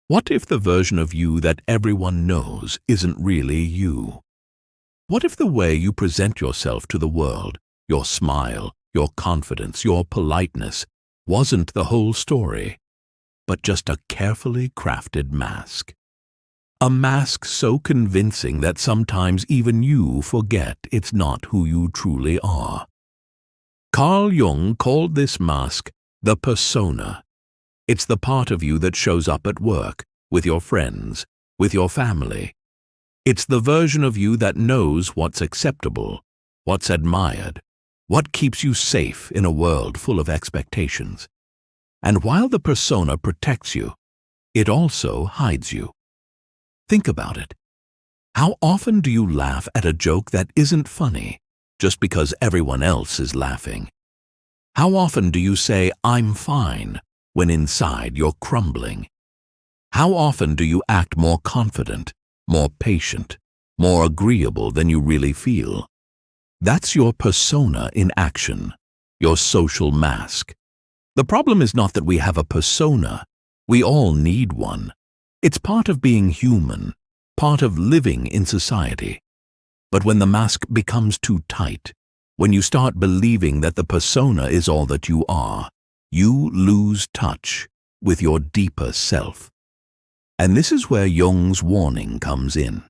What if the version of you that everyone knows isn't really you? What if the way you present yourself to the world, your smile, your confidence, your politeness, wasn't the whole story, but just a carefully crafted mask? A mask so convincing that sometimes even you forget it's not who you truly are. Carl Jung called this mask the persona. It's the part of you that shows up at work, with your friends, with your family. It's the version of you that knows what's acceptable, what's admired, what keeps you safe in a world full of expectations. And while the persona protects you, it also hides you. Think about it. How often do you laugh at a joke that isn't funny just because everyone else is laughing? How often do you say, "I'm fine," when inside you're crumbling? How often do you act more confident, more patient, more agreeable than you really feel? That's your persona in action, your social mask. The problem is not that we have a persona. We all need one. It's part of being human, part of living in society. But when the mask becomes too tight, when you start believing that the persona is all that you are, you lose touch with your deeper self. And this is where Jung's warning comes in.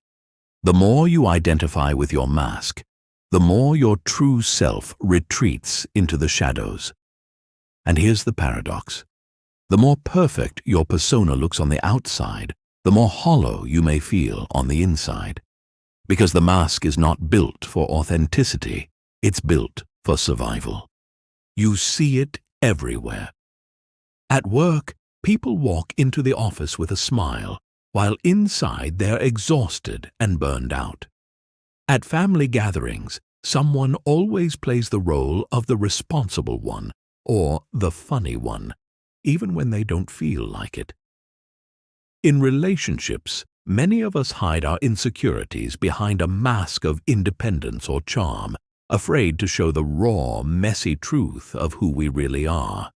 The more you identify with your mask, the more your true self retreats into the shadows. And here's the paradox. The more perfect your persona looks on the outside, the more hollow you may feel on the inside. Because the mask is not built for authenticity, it's built for survival. You see it everywhere. At work, people walk into the office with a smile, while inside they're exhausted and burned out. At family gatherings, someone always plays the role of the responsible one or the funny one, even when they don't feel like it. In relationships, many of us hide our insecurities behind a mask of independence or charm, afraid to show the raw, messy truth of who we really are.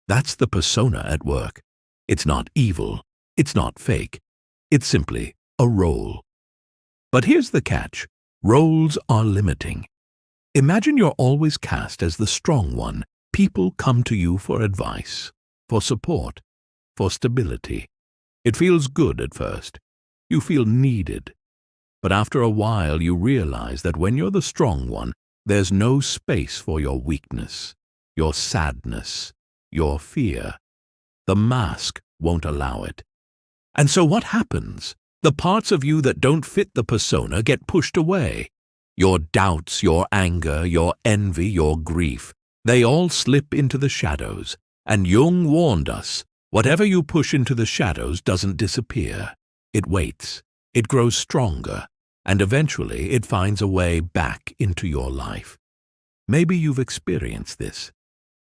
That's the persona at work. It's not evil. It's not fake. It's simply a role. But here's the catch. Roles are limiting. Imagine you're always cast as the strong one. People come to you for advice, for support, for stability. It feels good at first. You feel needed. But after a while you realize that when you're the strong one, there's no space for your weakness, your sadness, your fear. The mask won't allow it. And so what happens? The parts of you that don't fit the persona get pushed away. Your doubts, your anger, your envy, your grief, they all slip into the shadows. And Jung warned us, whatever you push into the shadows doesn't disappear. It waits, it grows stronger, and eventually it finds a way back into your life. Maybe you've experienced this.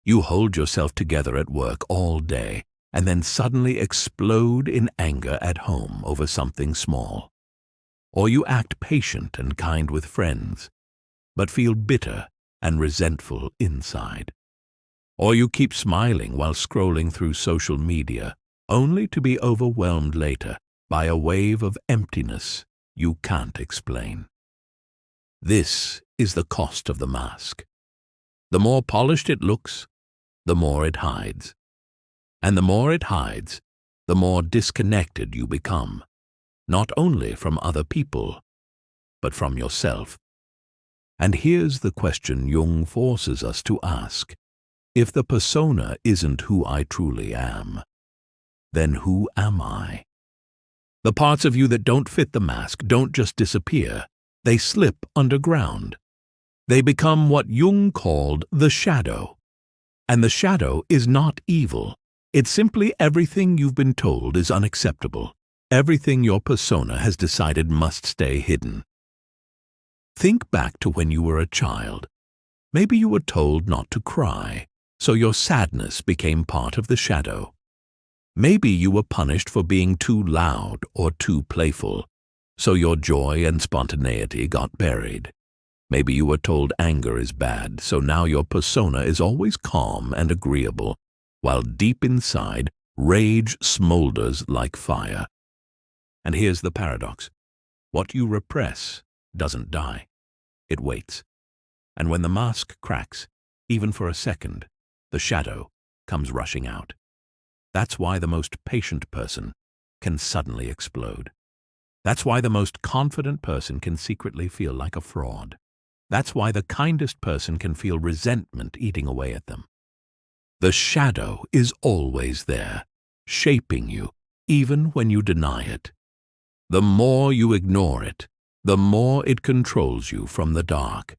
You hold yourself together at work all day, and then suddenly explode in anger at home over something small. Or you act patient and kind with friends, but feel bitter and resentful inside. Or you keep smiling while scrolling through social media, only to be overwhelmed later by a wave of emptiness you can't explain. This is the cost of the mask. The more polished it looks, the more it hides. And the more it hides, the more disconnected you become, not only from other people, but from yourself. And here's the question Jung forces us to ask. If the persona isn't who I truly am, then who am I? The parts of you that don't fit the mask don't just disappear, they slip underground. They become what Jung called the shadow. And the shadow is not evil. It's simply everything you've been told is unacceptable, everything your persona has decided must stay hidden. Think back to when you were a child. Maybe you were told not to cry, so your sadness became part of the shadow. Maybe you were punished for being too loud or too playful, so your joy and spontaneity got buried. Maybe you were told anger is bad, so now your persona is always calm and agreeable, while deep inside Rage smolders like fire. And here's the paradox. What you repress doesn't die. It waits. And when the mask cracks, even for a second, the shadow comes rushing out. That's why the most patient person can suddenly explode. That's why the most confident person can secretly feel like a fraud. That's why the kindest person can feel resentment eating away at them. The shadow is always there, shaping you, even when you deny it. The more you ignore it, the more it controls you from the dark.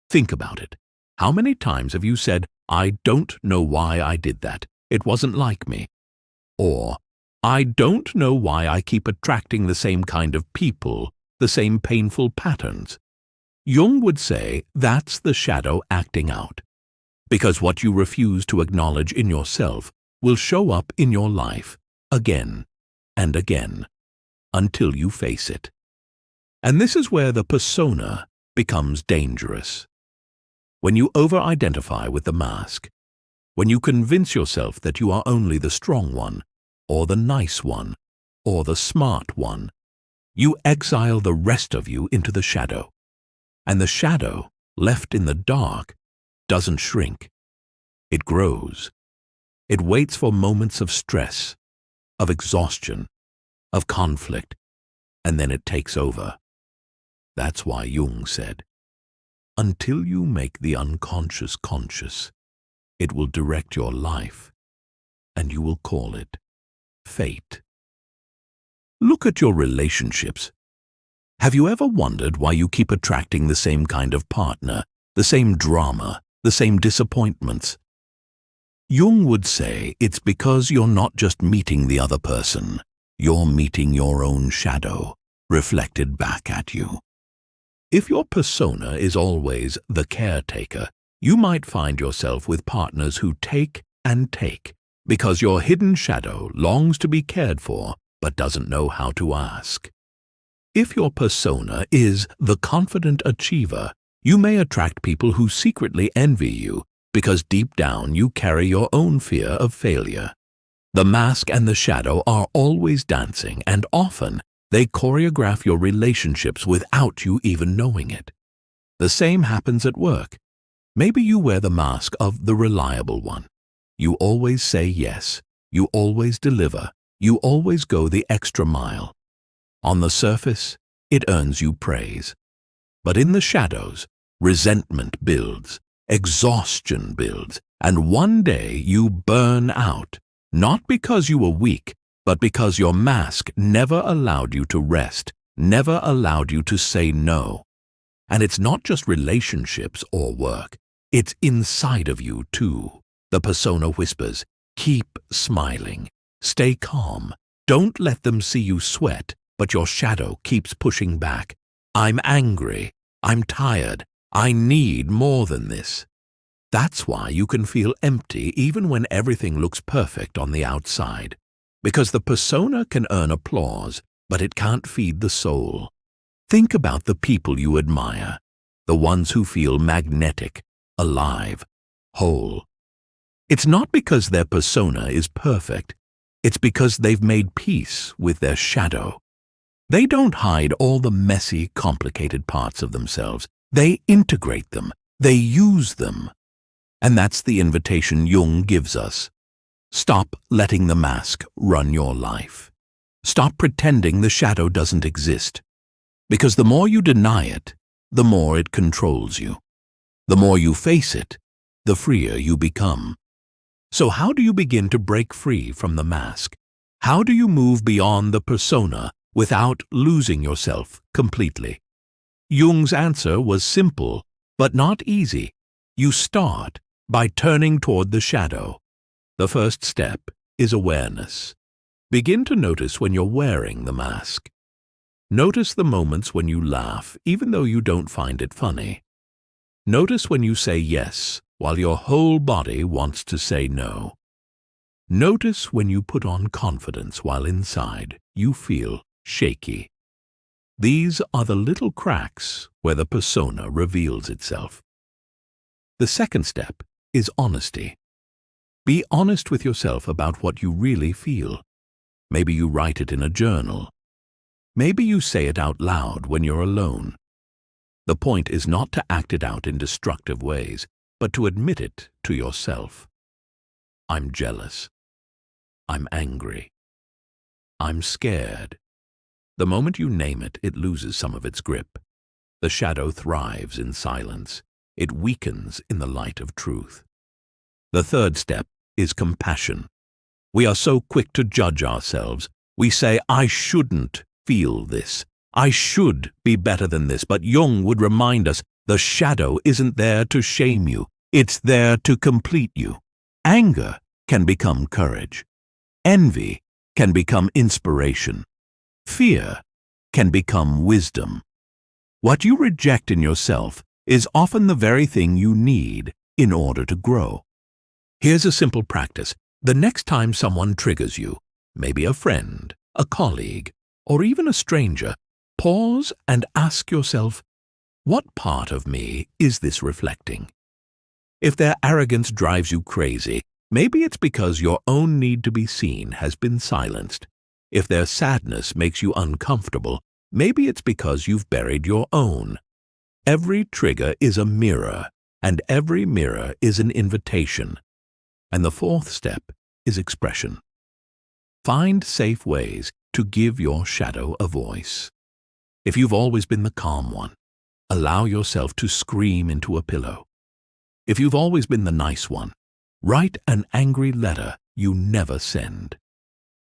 Think about it. How many times have you said, "I don't know why I did that. It wasn't like me." Or, "I don't know why I keep attracting the same kind of people, the same painful patterns." Jung would say that's the shadow acting out. Because what you refuse to acknowledge in yourself will show up in your life again and again until you face it. And this is where the persona becomes dangerous. When you over-identify with the mask, when you convince yourself that you are only the strong one, or the nice one, or the smart one, you exile the rest of you into the shadow. And the shadow, left in the dark, doesn't shrink. It grows. It waits for moments of stress, of exhaustion, of conflict, and then it takes over. That's why Jung said, "Until you make the unconscious conscious, it will direct your life, and you will call it fate." Look at your relationships. Have you ever wondered why you keep attracting the same kind of partner, the same drama, the same disappointments? Jung would say it's because you're not just meeting the other person, you're meeting your own shadow, reflected back at you. If your persona is always the caretaker, you might find yourself with partners who take and take, because your hidden shadow longs to be cared for but doesn't know how to ask. If your persona is the confident achiever, you may attract people who secretly envy you because deep down you carry your own fear of failure. The mask and the shadow are always dancing, and often they choreograph your relationships without you even knowing it. The same happens at work. Maybe you wear the mask of the reliable one. You always say yes. You always deliver. You always go the extra mile. On the surface, it earns you praise. But in the shadows, resentment builds, exhaustion builds, and one day you burn out, not because you were weak, but because your mask never allowed you to rest, never allowed you to say no. And it's not just relationships or work, it's inside of you too. The persona whispers, "Keep smiling, stay calm, don't let them see you sweat," but your shadow keeps pushing back. "I'm angry, I'm tired, I need more than this." That's why you can feel empty even when everything looks perfect on the outside. Because the persona can earn applause, but it can't feed the soul. Think about the people you admire, the ones who feel magnetic, alive, whole. It's not because their persona is perfect, it's because they've made peace with their shadow. They don't hide all the messy, complicated parts of themselves. They integrate them. They use them. And that's the invitation Jung gives us. Stop letting the mask run your life. Stop pretending the shadow doesn't exist. Because the more you deny it, the more it controls you. The more you face it, the freer you become. So how do you begin to break free from the mask? How do you move beyond the persona without losing yourself completely? Jung's answer was simple, but not easy. You start by turning toward the shadow. The first step is awareness. Begin to notice when you're wearing the mask. Notice the moments when you laugh, even though you don't find it funny. Notice when you say yes, while your whole body wants to say no. Notice when you put on confidence while inside you feel shaky. These are the little cracks where the persona reveals itself. The second step is honesty. Be honest with yourself about what you really feel. Maybe you write it in a journal. Maybe you say it out loud when you're alone. The point is not to act it out in destructive ways, but to admit it to yourself. I'm jealous. I'm angry. I'm scared. The moment you name it, it loses some of its grip. The shadow thrives in silence. It weakens in the light of truth. The third step is compassion. We are so quick to judge ourselves. We say, I shouldn't feel this. I should be better than this. But Jung would remind us, the shadow isn't there to shame you. It's there to complete you. Anger can become courage. Envy can become inspiration. Fear can become wisdom. What you reject in yourself is often the very thing you need in order to grow. Here's a simple practice. The next time someone triggers you, maybe a friend, a colleague, or even a stranger, pause and ask yourself, what part of me is this reflecting? If their arrogance drives you crazy, maybe it's because your own need to be seen has been silenced. If their sadness makes you uncomfortable, maybe it's because you've buried your own. Every trigger is a mirror, and every mirror is an invitation. And the fourth step is expression. Find safe ways to give your shadow a voice. If you've always been the calm one, allow yourself to scream into a pillow. If you've always been the nice one, write an angry letter you never send.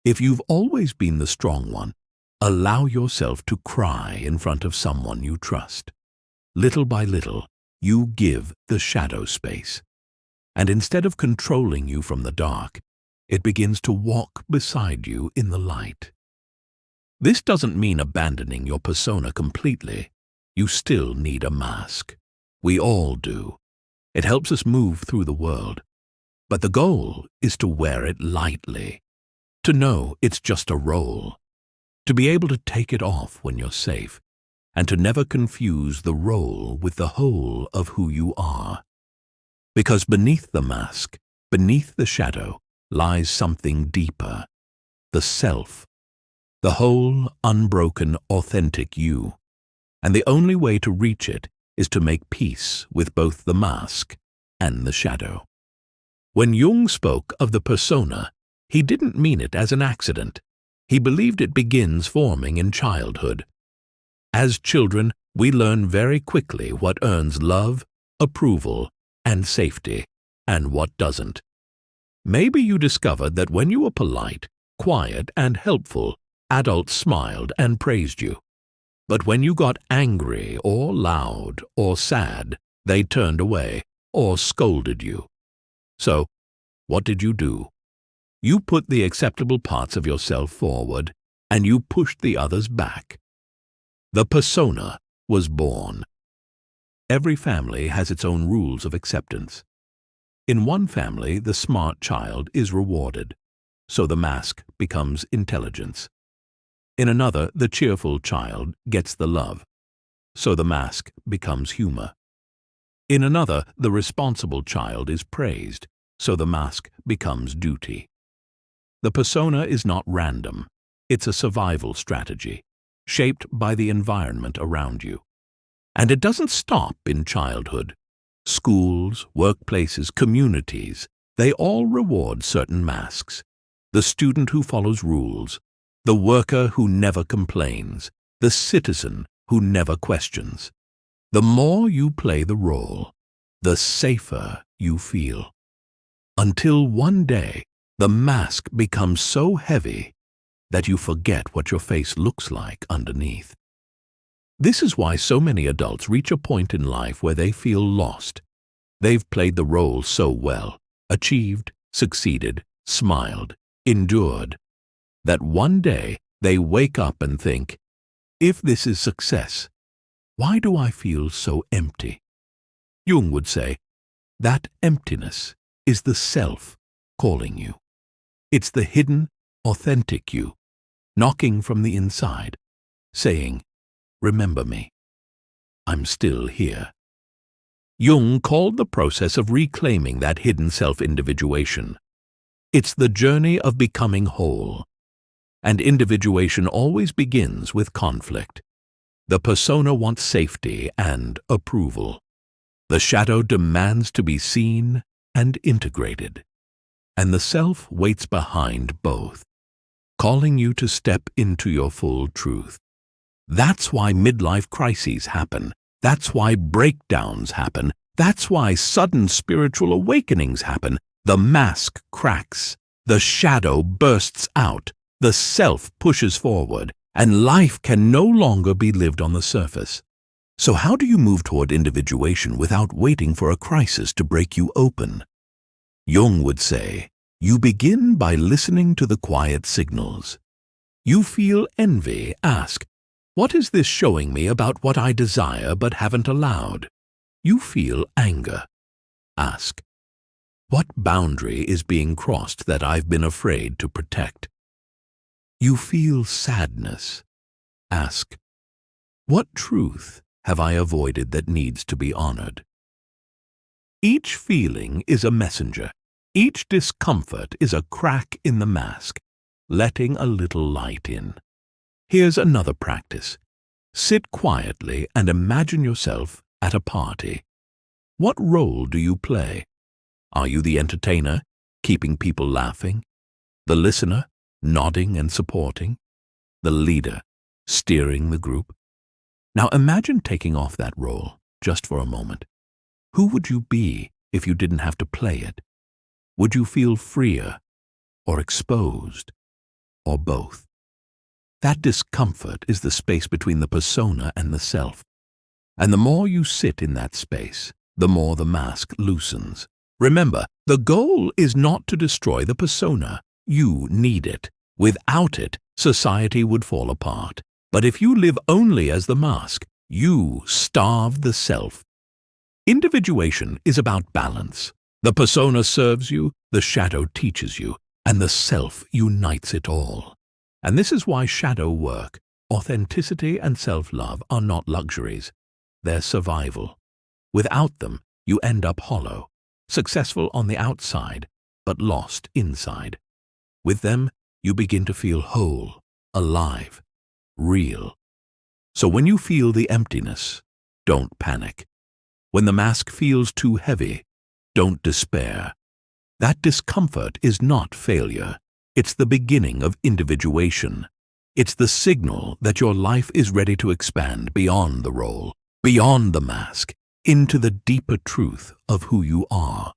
If you've always been the strong one, allow yourself to cry in front of someone you trust. Little by little, you give the shadow space. And instead of controlling you from the dark, it begins to walk beside you in the light. This doesn't mean abandoning your persona completely. You still need a mask. We all do. It helps us move through the world. But the goal is to wear it lightly, to know it's just a role, to be able to take it off when you're safe, and to never confuse the role with the whole of who you are. Because beneath the mask, beneath the shadow, lies something deeper, the self, the whole, unbroken, authentic you. And the only way to reach it is to make peace with both the mask and the shadow. When Jung spoke of the persona, he didn't mean it as an accident. He believed it begins forming in childhood. As children, we learn very quickly what earns love, approval, and safety, and what doesn't. Maybe you discovered that when you were polite, quiet, and helpful, adults smiled and praised you. But when you got angry or loud or sad, they turned away or scolded you. So, what did you do? You put the acceptable parts of yourself forward, and you pushed the others back. The persona was born. Every family has its own rules of acceptance. In one family, the smart child is rewarded, so the mask becomes intelligence. In another, the cheerful child gets the love, so the mask becomes humor. In another, the responsible child is praised, so the mask becomes duty. The persona is not random. It's a survival strategy, shaped by the environment around you. And it doesn't stop in childhood. Schools, workplaces, communities, they all reward certain masks. The student who follows rules, the worker who never complains, the citizen who never questions. The more you play the role, the safer you feel. Until one day, the mask becomes so heavy that you forget what your face looks like underneath. This is why so many adults reach a point in life where they feel lost. They've played the role so well, achieved, succeeded, smiled, endured, that one day they wake up and think, if this is success, why do I feel so empty? Jung would say, that emptiness is the self calling you. It's the hidden, authentic you, knocking from the inside, saying, remember me. I'm still here. Jung called the process of reclaiming that hidden self-individuation It's the journey of becoming whole. And individuation always begins with conflict. The persona wants safety and approval. The shadow demands to be seen and integrated. And the self waits behind both, calling you to step into your full truth. That's why midlife crises happen. That's why breakdowns happen. That's why sudden spiritual awakenings happen. The mask cracks. The shadow bursts out. The self pushes forward. And life can no longer be lived on the surface. So how do you move toward individuation without waiting for a crisis to break you open? Jung would say, you begin by listening to the quiet signals. You feel envy, ask, what is this showing me about what I desire but haven't allowed? You feel anger, ask, what boundary is being crossed that I've been afraid to protect? You feel sadness, ask, what truth have I avoided that needs to be honored? Each feeling is a messenger. Each discomfort is a crack in the mask, letting a little light in. Here's another practice. Sit quietly and imagine yourself at a party. What role do you play? Are you the entertainer, keeping people laughing? The listener, nodding and supporting? The leader, steering the group? Now imagine taking off that role, just for a moment. Who would you be if you didn't have to play it? Would you feel freer, or exposed, or both? That discomfort is the space between the persona and the self. And the more you sit in that space, the more the mask loosens. Remember, the goal is not to destroy the persona. You need it. Without it, society would fall apart. But if you live only as the mask, you starve the self. Individuation is about balance. The persona serves you, the shadow teaches you, and the self unites it all. And this is why shadow work, authenticity and self-love are not luxuries. They're survival. Without them, you end up hollow, successful on the outside, but lost inside. With them, you begin to feel whole, alive, real. So when you feel the emptiness, don't panic. When the mask feels too heavy, don't despair. That discomfort is not failure. It's the beginning of individuation. It's the signal that your life is ready to expand beyond the role, beyond the mask, into the deeper truth of who you are.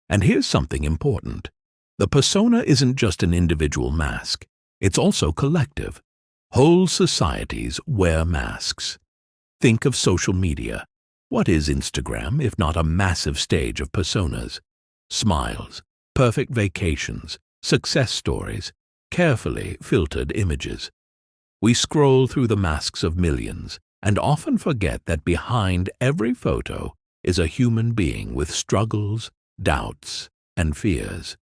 And here's something important. The persona isn't just an individual mask. It's also collective. Whole societies wear masks. Think of social media. What is Instagram if not a massive stage of personas? Smiles, perfect vacations, success stories, carefully filtered images. We scroll through the masks of millions and often forget that behind every photo is a human being with struggles, doubts, and fears.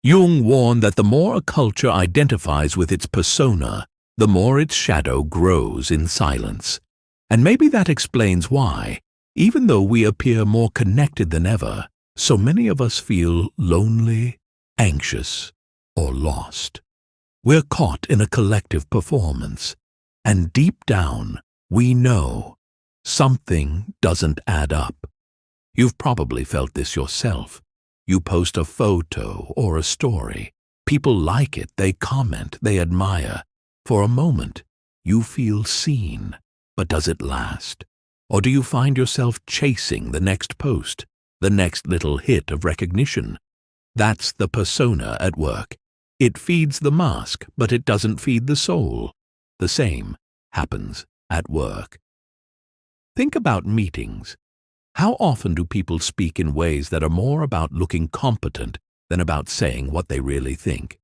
Jung warned that the more a culture identifies with its persona, the more its shadow grows in silence. And maybe that explains why, even though we appear more connected than ever, so many of us feel lonely, anxious, or lost. We're caught in a collective performance, and deep down, we know something doesn't add up. You've probably felt this yourself. You post a photo or a story. People like it, they comment, they admire. For a moment, you feel seen, but does it last? Or do you find yourself chasing the next post, the next little hit of recognition? That's the persona at work. It feeds the mask, but it doesn't feed the soul. The same happens at work. Think about meetings. How often do people speak in ways that are more about looking competent than about saying what they really think?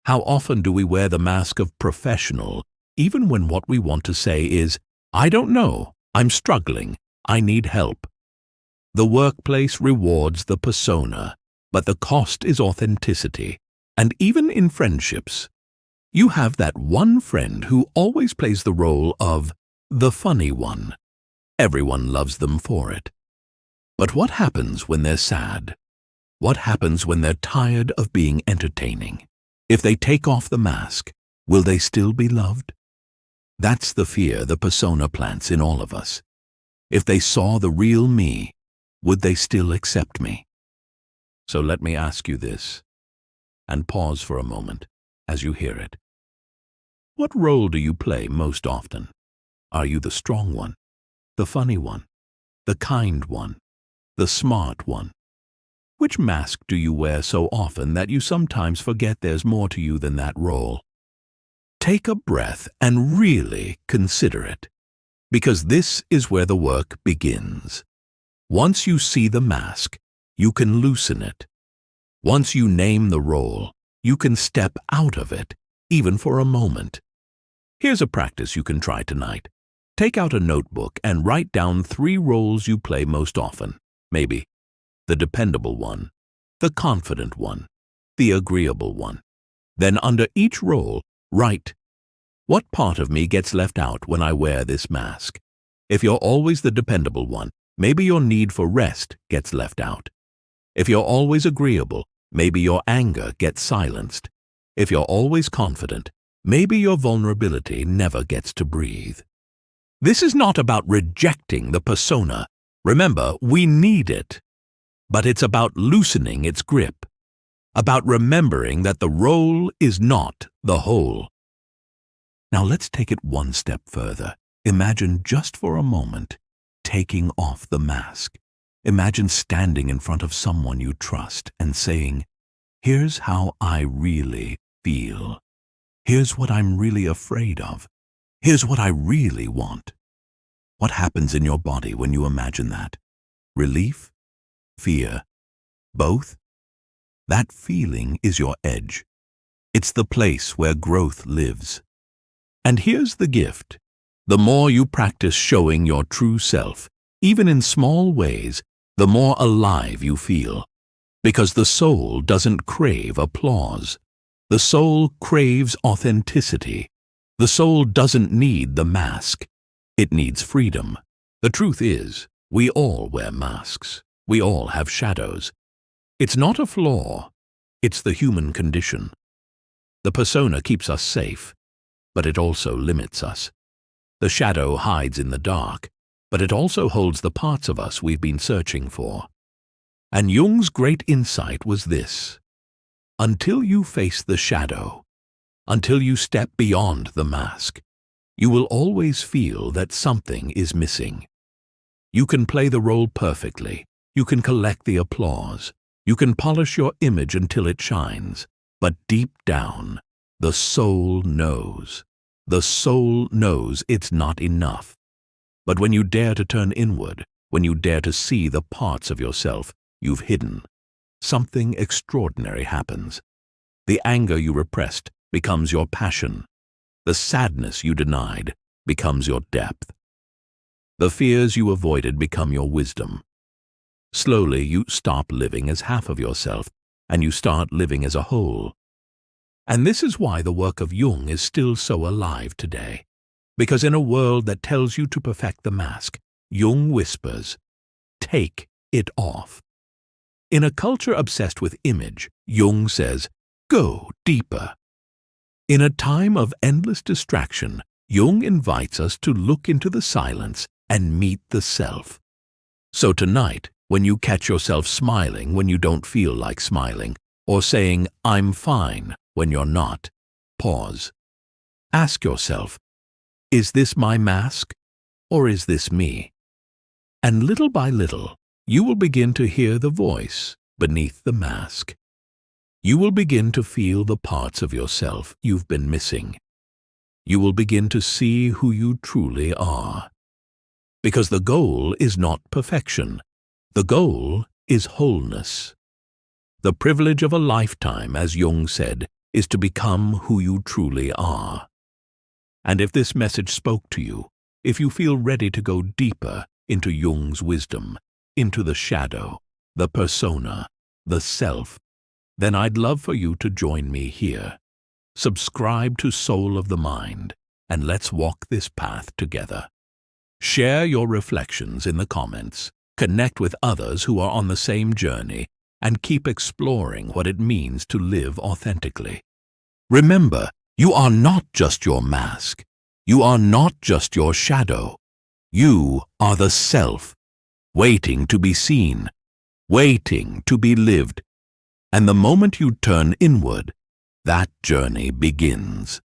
How often do we wear the mask of professional, even when what we want to say is, I don't know, I'm struggling, I need help? The workplace rewards the persona, but the cost is authenticity. And even in friendships, you have that one friend who always plays the role of the funny one. Everyone loves them for it. But what happens when they're sad? What happens when they're tired of being entertaining? If they take off the mask, will they still be loved? That's the fear the persona plants in all of us. If they saw the real me, would they still accept me? So let me ask you this, and pause for a moment as you hear it. What role do you play most often? Are you the strong one, the funny one, the kind one, the smart one? Which mask do you wear so often that you sometimes forget there's more to you than that role? Take a breath and really consider it, because this is where the work begins. Once you see the mask, you can loosen it. Once you name the role, you can step out of it, even for a moment. Here's a practice you can try tonight. Take out a notebook and write down 3 roles you play most often. Maybe the dependable one, the confident one, the agreeable one. Then under each role, write, what part of me gets left out when I wear this mask? If you're always the dependable one, maybe your need for rest gets left out. If you're always agreeable, maybe your anger gets silenced. If you're always confident, maybe your vulnerability never gets to breathe. This is not about rejecting the persona. Remember, we need it. But it's about loosening its grip, about remembering that the role is not the whole. Now let's take it one step further. Imagine just for a moment taking off the mask. Imagine standing in front of someone you trust and saying, here's how I really feel. Here's what I'm really afraid of. Here's what I really want. What happens in your body when you imagine that? Relief? Fear? Both? That feeling is your edge. It's the place where growth lives. And here's the gift. The more you practice showing your true self, even in small ways, the more alive you feel. Because the soul doesn't crave applause. The soul craves authenticity. The soul doesn't need the mask. It needs freedom. The truth is, we all wear masks. We all have shadows. It's not a flaw. It's the human condition. The persona keeps us safe, but it also limits us. The shadow hides in the dark, but it also holds the parts of us we've been searching for. And Jung's great insight was this: until you face the shadow, until you step beyond the mask, you will always feel that something is missing. You can play the role perfectly. You can collect the applause. You can polish your image until it shines. But deep down, the soul knows. The soul knows it's not enough. But when you dare to turn inward, when you dare to see the parts of yourself you've hidden, something extraordinary happens. The anger you repressed becomes your passion. The sadness you denied becomes your depth. The fears you avoided become your wisdom. Slowly, you stop living as half of yourself, and you start living as a whole. And this is why the work of Jung is still so alive today. Because in a world that tells you to perfect the mask, Jung whispers, take it off. In a culture obsessed with image, Jung says, go deeper. In a time of endless distraction, Jung invites us to look into the silence and meet the self. So tonight, when you catch yourself smiling when you don't feel like smiling, or saying, I'm fine, when you're not, pause. Ask yourself, is this my mask, or is this me? And little by little, you will begin to hear the voice beneath the mask. You will begin to feel the parts of yourself you've been missing. You will begin to see who you truly are. Because the goal is not perfection. The goal is wholeness. The privilege of a lifetime, as Jung said, is to become who you truly are. And if this message spoke to you, if you feel ready to go deeper into Jung's wisdom, into the shadow, the persona, the self, then I'd love for you to join me here. Subscribe to Soul of the Mind, and let's walk this path together. Share your reflections in the comments. Connect with others who are on the same journey, and keep exploring what it means to live authentically. Remember, you are not just your mask. You are not just your shadow. You are the self, waiting to be seen, waiting to be lived. And the moment you turn inward, that journey begins.